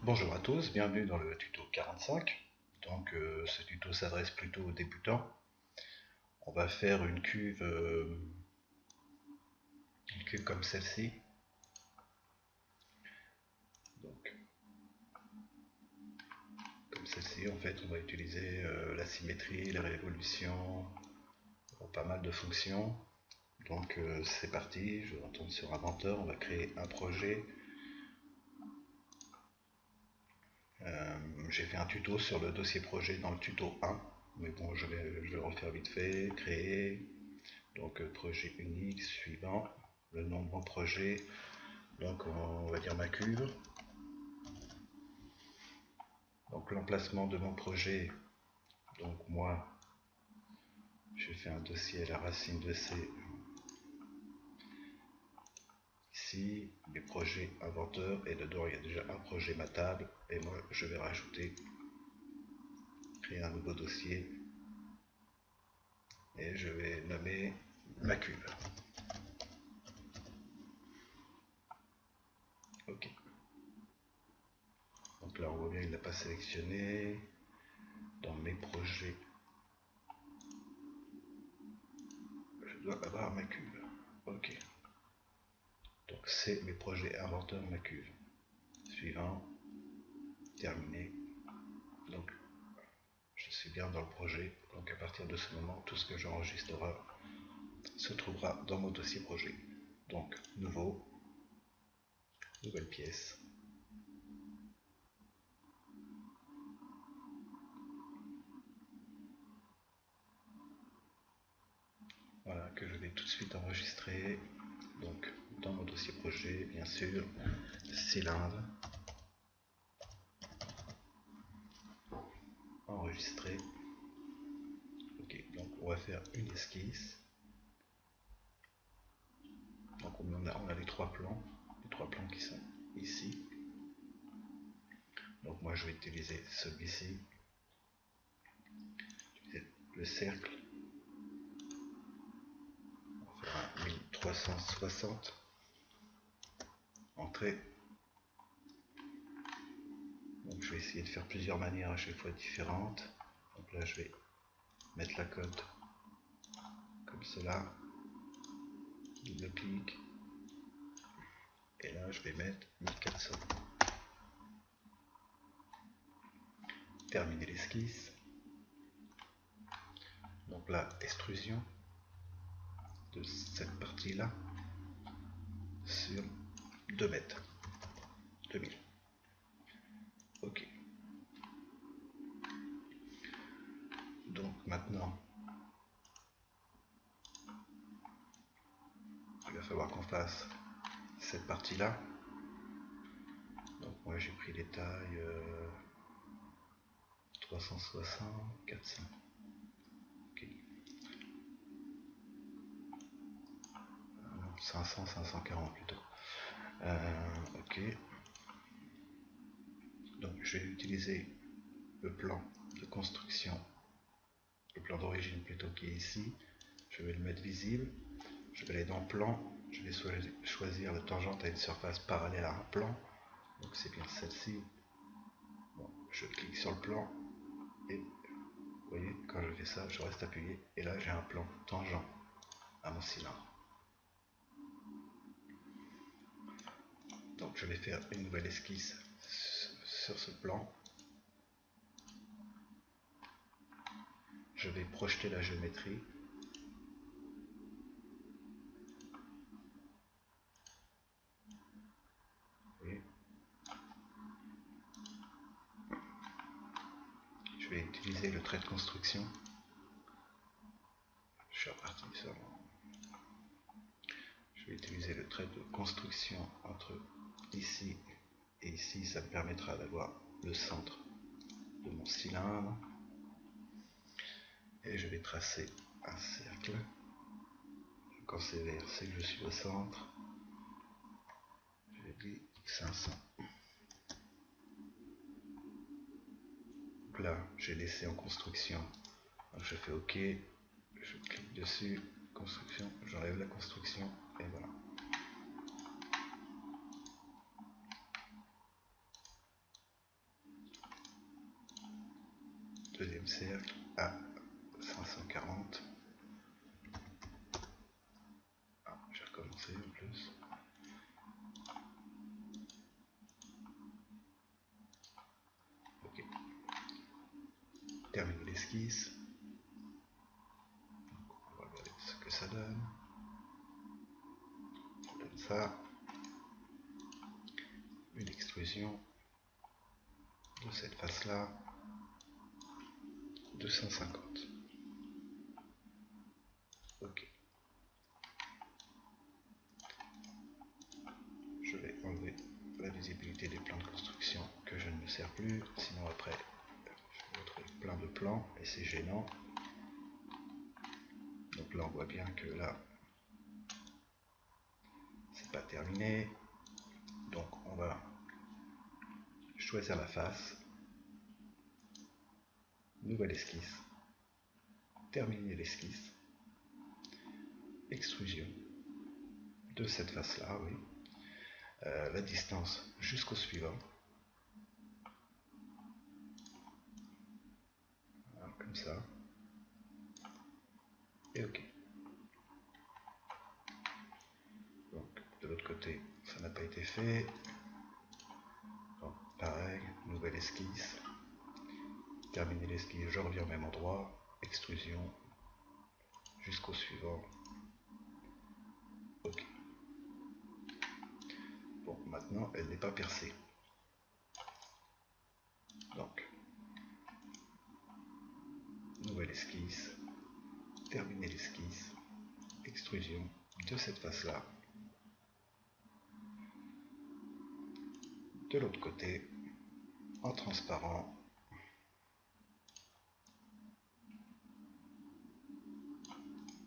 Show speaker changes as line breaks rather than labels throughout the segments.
Bonjour à tous, bienvenue dans le tuto 45. Ce tuto s'adresse plutôt aux débutants. On va faire une cuve comme celle-ci. Donc, comme celle-ci, en fait, on va utiliser la symétrie, la révolution, pas mal de fonctions. C'est parti, je retourne sur Inventor, on va créer un projet. J'ai fait un tuto sur le dossier projet dans le tuto 1, mais bon, je vais le refaire vite fait, créer. Projet unique, suivant, le nom de mon projet, donc on va dire ma cuve. Donc l'emplacement de mon projet, donc moi, j'ai fait un dossier à la racine de C. Ici, mes projets inventeurs, et dedans il y a déjà un projet ma table, et moi je vais rajouter, créer un nouveau dossier, et je vais nommer ma cuve. Ok. Donc là on voit bien il n'a pas sélectionné. Dans mes projets, je dois avoir ma cuve. Ok. Donc c'est mes projets inventeurs ma cuve. Suivant, terminé. Donc je suis bien dans le projet. Donc à partir de ce moment, tout ce que j'enregistrerai se trouvera dans mon dossier projet. Donc nouveau, nouvelle pièce. Voilà, que je vais tout de suite enregistrer. Donc dans mon dossier projet, bien sûr, cylindre, enregistrer. Ok, donc on va faire une esquisse. Donc on a les trois plans qui sont ici. Donc moi je vais utiliser celui-ci, le cercle, on va faire un 1360, entrée. Donc je vais essayer de faire plusieurs manières à chaque fois différentes. Donc là je vais mettre la cote comme cela, double clic, et là je vais mettre 1400. Terminer l'esquisse. Donc là, extrusion de cette partie là sur 2 mètres, 2000. Ok. Donc maintenant, il va falloir qu'on fasse cette partie là. Donc moi j'ai pris les tailles 360, 400. Ok. 500, 540 plutôt. Ok. Donc je vais utiliser le plan de construction, le plan d'origine plutôt qui est ici. Je vais le mettre visible. Je vais aller dans plan. Je vais choisir la tangente à une surface parallèle à un plan. Donc c'est bien celle-ci. Bon, je clique sur le plan et vous voyez, quand je fais ça, je reste appuyé et là j'ai un plan tangent à mon cylindre. Donc je vais faire une nouvelle esquisse sur ce plan. Je vais projeter la géométrie. Je vais utiliser le trait de construction. Je suis reparti sur. Je vais utiliser le trait de construction entre ici et ici. Ça me permettra d'avoir le centre de mon cylindre. Et je vais tracer un cercle. Quand c'est vert, c'est que je suis au centre. Je dis 500. Donc là, j'ai laissé en construction. Donc je fais OK. Je clique dessus. Construction. J'enlève la construction. Et voilà. deuxième cercle à 540. Ah, j'ai recommencé en plus. Ok. Terminer l'esquisse. On va regarder ce que ça donne. Ça donne ça. Une extrusion de cette face là 250. Ok, je vais enlever la visibilité des plans de construction que je ne me sers plus, sinon après je vais retrouver plein de plans et c'est gênant. Donc là on voit bien que là c'est pas terminé, donc on va choisir la face, nouvelle esquisse, terminer l'esquisse, extrusion de cette face là, oui, la distance jusqu'au suivant, voilà, comme ça, et ok. Donc de l'autre côté ça n'a pas été fait, donc pareil, nouvelle esquisse, terminer l'esquisse, je reviens au même endroit, extrusion jusqu'au suivant. Ok. Bon, maintenant elle n'est pas percée. Donc, nouvelle esquisse, terminer l'esquisse, extrusion de cette face-là. De l'autre côté, en transparent.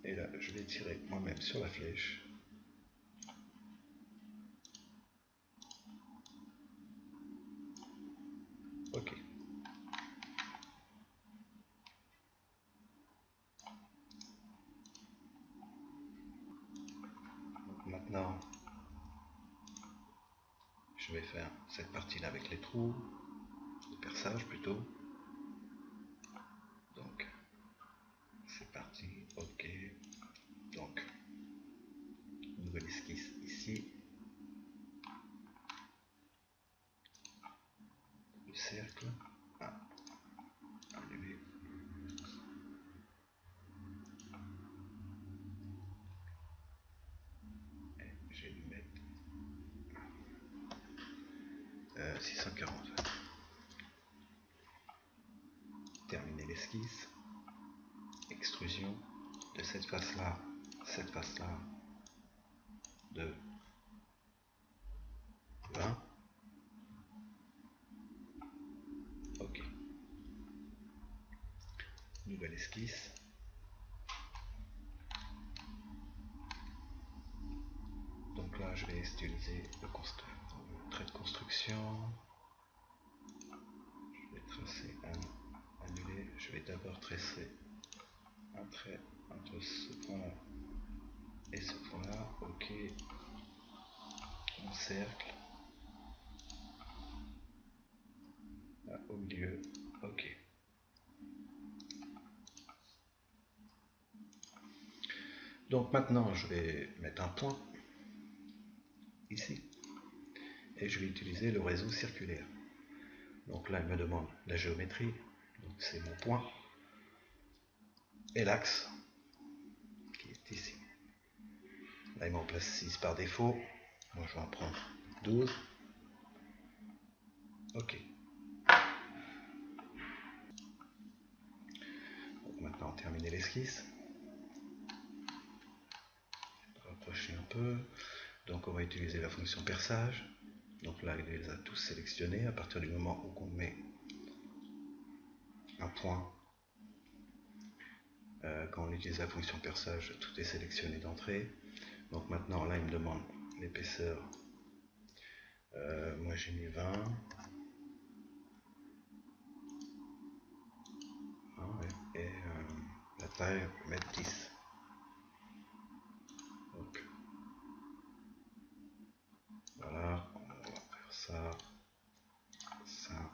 Et là, je vais tirer moi-même sur la flèche. Ok. Donc maintenant, je vais faire cette partie-là avec les trous, le perçage plutôt. Donc, c'est parti. Ok. Donc, nouvelle esquisse ici. Le cercle. Ah, annuler. J'ai dû mettre 640. Terminer l'esquisse, extrusion de cette face-là, de 20. Ok. Nouvelle esquisse. Donc là, je vais utiliser le trait de construction. Je vais tracer un annuler. Je vais d'abord tracer un trait entre ce point-là et ce point-là. Ok. Un cercle. Là, au milieu. Ok. Donc maintenant, je vais mettre un point ici. Et je vais utiliser le réseau circulaire. Donc là, il me demande la géométrie. Donc c'est mon point. Et l'axe qui est ici. Là, il m'en place 6 par défaut. Moi, je vais en prendre 12. Ok. Donc maintenant, terminer l'esquisse. Rapprocher un peu. Donc, on va utiliser la fonction perçage. Donc là, il les a tous sélectionnés. À partir du moment où on met un point, quand on utilise la fonction perçage, tout est sélectionné d'entrée. Donc maintenant, là, il me demande l'épaisseur. Moi, j'ai mis 20. Et la taille, on peut mettre 10. Donc, voilà, on va faire ça, ça.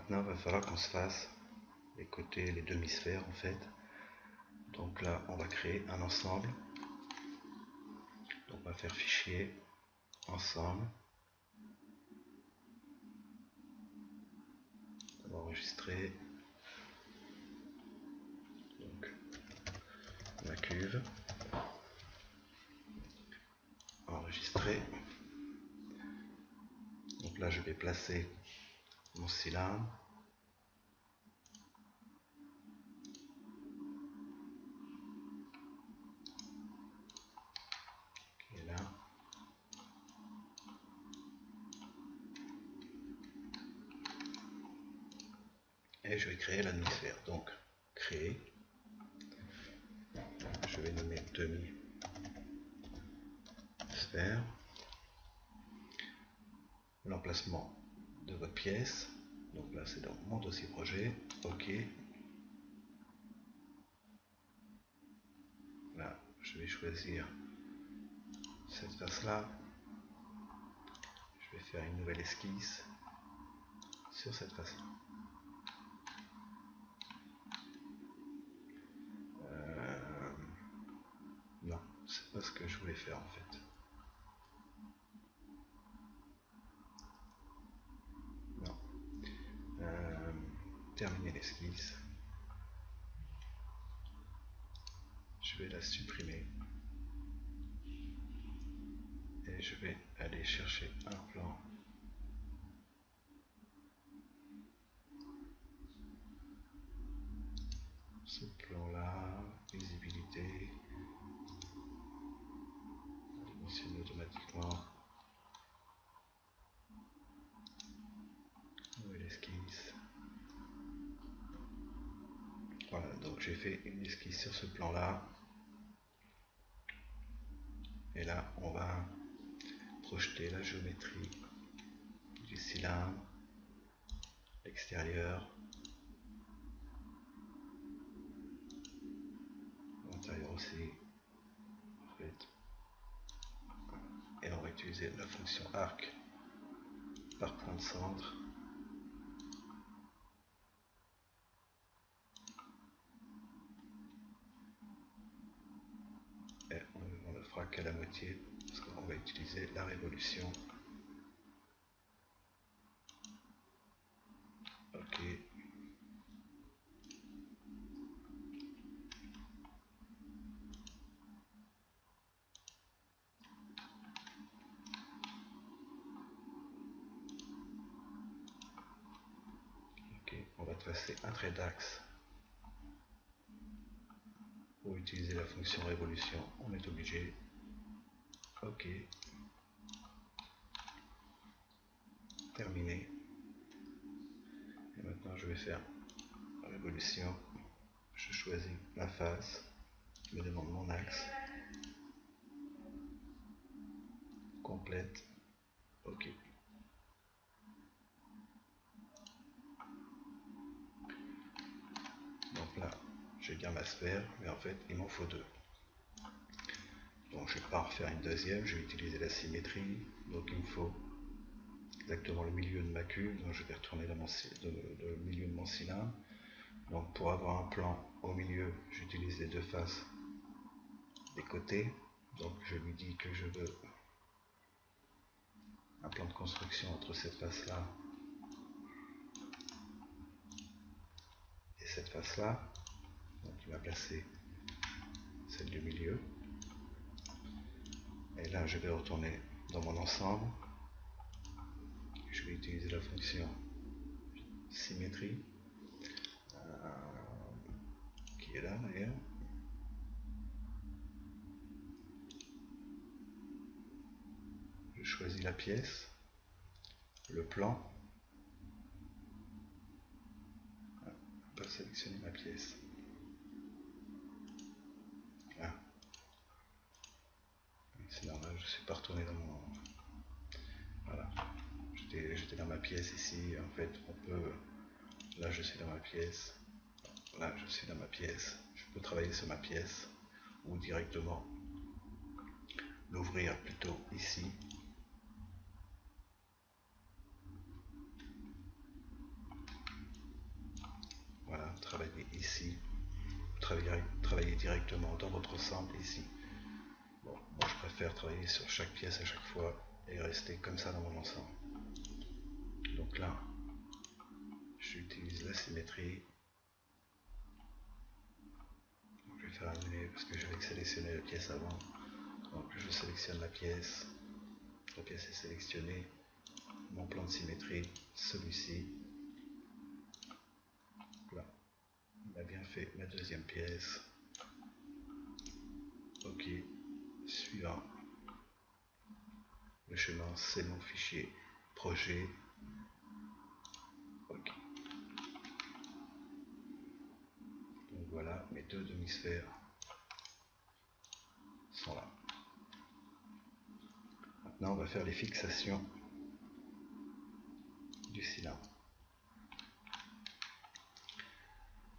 maintenant, il va falloir qu'on se fasse les côtés, les demi-sphères en fait. Donc là, on va créer un ensemble. Donc on va faire fichier, ensemble. On va enregistrer. Donc ma cuve. Enregistrer. Donc là, je vais placer mon cylindre. Qui est là. Et je vais créer la demi-sphère. Donc, créer. Je vais nommer demi-sphère. L'emplacement de votre pièce. Donc là, c'est dans mon dossier projet. OK. Là, je vais choisir cette face-là. Je vais faire une nouvelle esquisse sur cette face-là. Non, c'est pas ce que je voulais faire en fait. Non. Terminer l'esquisse. Je vais la supprimer. Et je vais aller chercher un plan. Ce plan-là, visibilité. Dimensionner automatiquement. Nouvelle esquisse. Voilà, donc j'ai fait une esquisse sur ce plan-là. Et là, on va projeter la géométrie du cylindre, l'extérieur, l'intérieur aussi, en fait. Et on va utiliser la fonction arc par point de centre. Et on ne fera qu'à la moitié, parce qu'on va utiliser la révolution. OK. OK, on va tracer un trait d'axe. Pour utiliser la fonction révolution, on est obligé. OK. Terminé. Et maintenant, je vais faire révolution. Je choisis ma face. Je me demande mon axe. Complète. OK. Donc là, j'ai bien ma sphère, mais en fait, il m'en faut deux. Donc je ne vais pas en refaire une deuxième, je vais utiliser la symétrie. Donc il me faut exactement le milieu de ma cuve. Donc je vais retourner dans le milieu de mon cylindre. Donc pour avoir un plan au milieu, j'utilise les deux faces des côtés. Donc je lui dis que je veux un plan de construction entre cette face-là et cette face-là. Donc il va placer celle du milieu. Et là je vais retourner dans mon ensemble. Je vais utiliser la fonction symétrie qui est là d'ailleurs. Je choisis la pièce, le plan. Je vais pas sélectionner ma pièce. Là. C'est normal, je ne suis pas retourné dans mon... Voilà. J'étais dans ma pièce ici. En fait, on peut... Là, je suis dans ma pièce. Là, je suis dans ma pièce. Je peux travailler sur ma pièce ou directement l'ouvrir plutôt ici. travailler ici, travailler directement dans votre ensemble ici. Bon, moi je préfère travailler sur chaque pièce à chaque fois et rester comme ça dans mon ensemble. Donc là, j'utilise la symétrie. Je vais faire annuler parce que j'avais sélectionné la pièce avant. Donc je sélectionne la pièce est sélectionnée. Mon plan de symétrie, celui-ci. Là, il a bien fait ma deuxième pièce. Ok, suivant. Le chemin, c'est mon fichier projet. Ok. Donc voilà, mes deux demi-sphères sont là. Maintenant, on va faire les fixations du cylindre.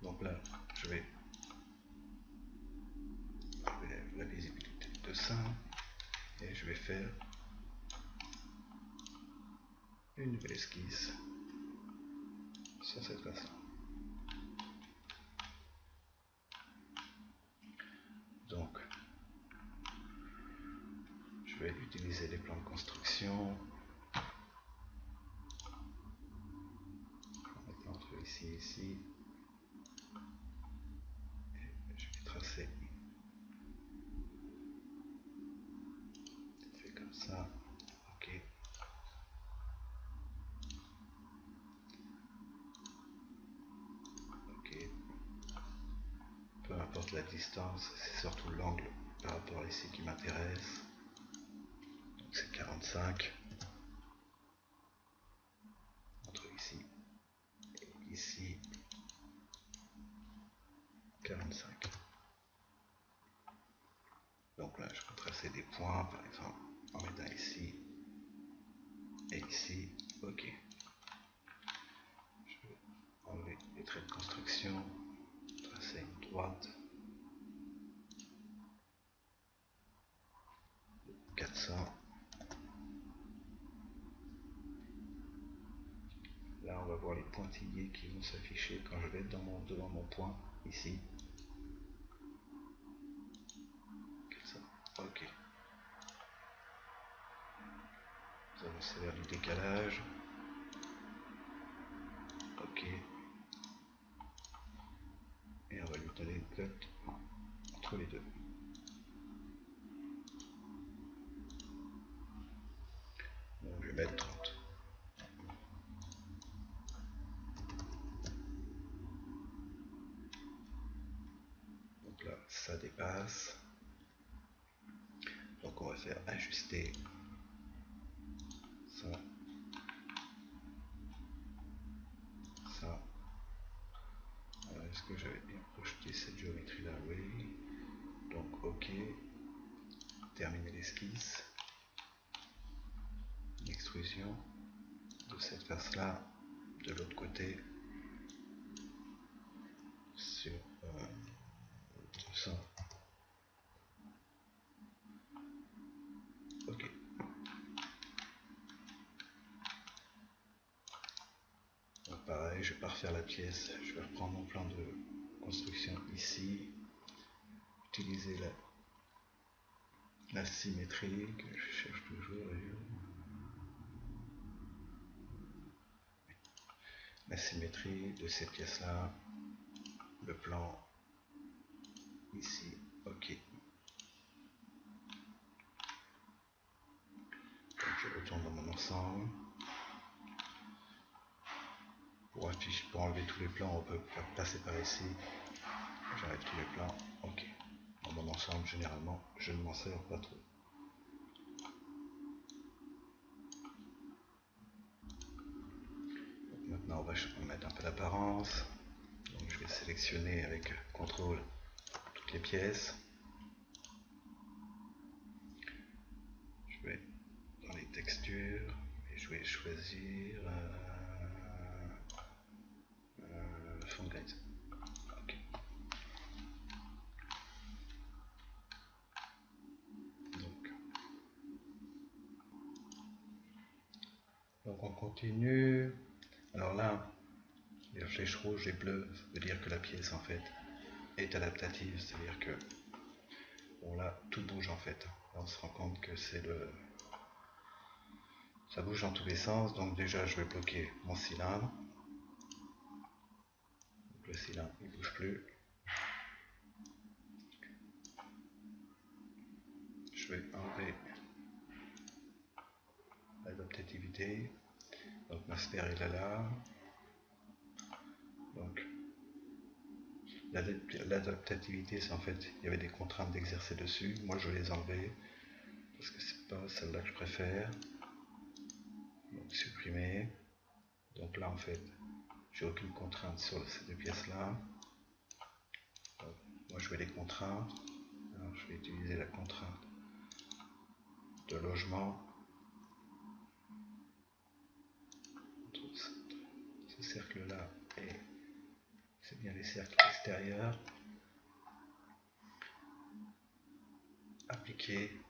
Donc là, je vais enlever la visibilité de ça et je vais faire une nouvelle esquisse sur cette façon. Donc, je vais utiliser les plans de construction. Je vais mettre entre ici et ici. Et je vais tracer. C'est comme ça. Ok. Ok. Peu importe la distance, c'est surtout l'angle par rapport à ici qui m'intéresse. Donc c'est 45. Entre ici et ici. 45. Donc là, je peux tracer des points, par exemple, en mettant ici et ici. Ok. Je vais enlever les traits de construction, tracer une droite. 400. Là, on va voir les pointillés qui vont s'afficher quand je vais être devant mon point, ici. 400. Ok. Nous allons servir du décalage. Ok. Et on va lui donner une cote entre les deux. Donc je vais mettre 30. Donc là, ça dépasse. Donc on va faire ajuster ça. Ça. Est-ce que j'avais bien projeté cette géométrie là? Oui. Donc ok. Terminer l'esquisse. Une extrusion de cette face là, de l'autre côté, sur 200. Ok. Donc pareil, je vais pas refaire la pièce, je vais reprendre mon plan de construction ici, utiliser la symétrie que je cherche toujours. La symétrie de ces pièces là, le plan ici, ok. Donc je retourne dans mon ensemble. Pour enlever tous les plans, on peut faire passer par ici. J'enlève tous les plans, ok. Dans mon ensemble, généralement, je ne m'en sers pas trop. Donc maintenant, on va mettre un peu d'apparence. Donc je vais sélectionner avec CTRL toutes les pièces. Je vais dans les textures et je vais choisir fond grise. Ok. Donc on continue. Alors là, je flèche rouge et bleue veut dire que la pièce en fait est adaptative, c'est-à-dire que bon là tout bouge en fait. Là, on se rend compte que ça bouge dans tous les sens, donc déjà je vais bloquer mon cylindre. Donc, le cylindre il bouge plus. Je vais enlever l'adaptativité. Donc ma sphère est là. Donc l'adaptativité, c'est en fait, il y avait des contraintes d'exercer dessus. Moi je les ai enlevées parce que c'est pas celle-là que je préfère. Donc supprimer. Donc là en fait, j'ai aucune contrainte sur ces deux pièces-là. Moi je vais les contraindre. Alors je vais utiliser la contrainte de logement. Ce cercle-là et c'est bien les cercles extérieurs. Appliquer.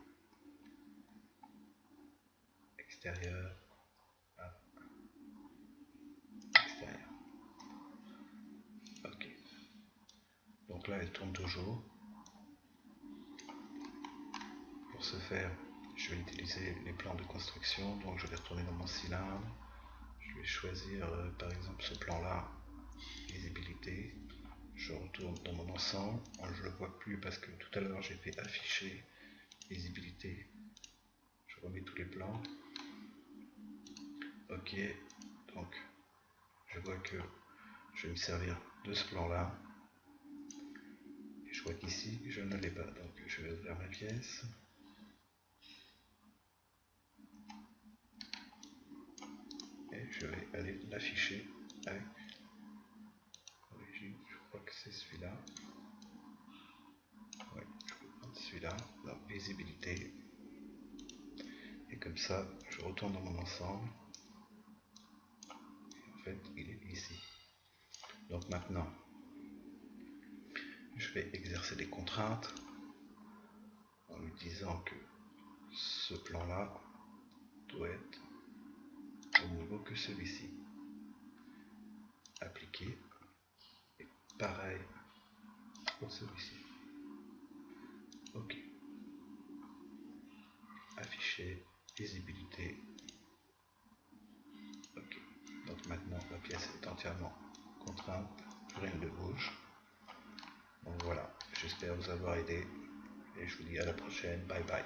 Extérieur. Extérieur. Ok. Donc là elle tourne toujours. Pour ce faire, je vais utiliser les plans de construction. Donc je vais retourner dans mon cylindre. Je vais choisir par exemple ce plan là, visibilité. Je retourne dans mon ensemble. Je ne le vois plus parce que tout à l'heure j'ai fait afficher visibilité. Je remets tous les plans. Ok, donc je vois que je vais me servir de ce plan là. Et je vois qu'ici je ne l'ai pas. Donc je vais ouvrir ma pièce. Et je vais aller l'afficher avec origine. Je crois que c'est celui-là. Ouais, je vais prendre celui-là, donc visibilité. Et comme ça, je retourne dans mon ensemble. Et en fait, il est ici. Donc maintenant, je vais exercer des contraintes en lui disant que ce plan-là doit être au niveau que celui-ci. Appliquer. Et pareil pour celui-ci. Ok. Afficher. Visibilité. Ok. Donc maintenant, la pièce est entièrement contrainte. Plus rien ne bouge. Donc voilà. J'espère vous avoir aidé. Et je vous dis à la prochaine. Bye bye.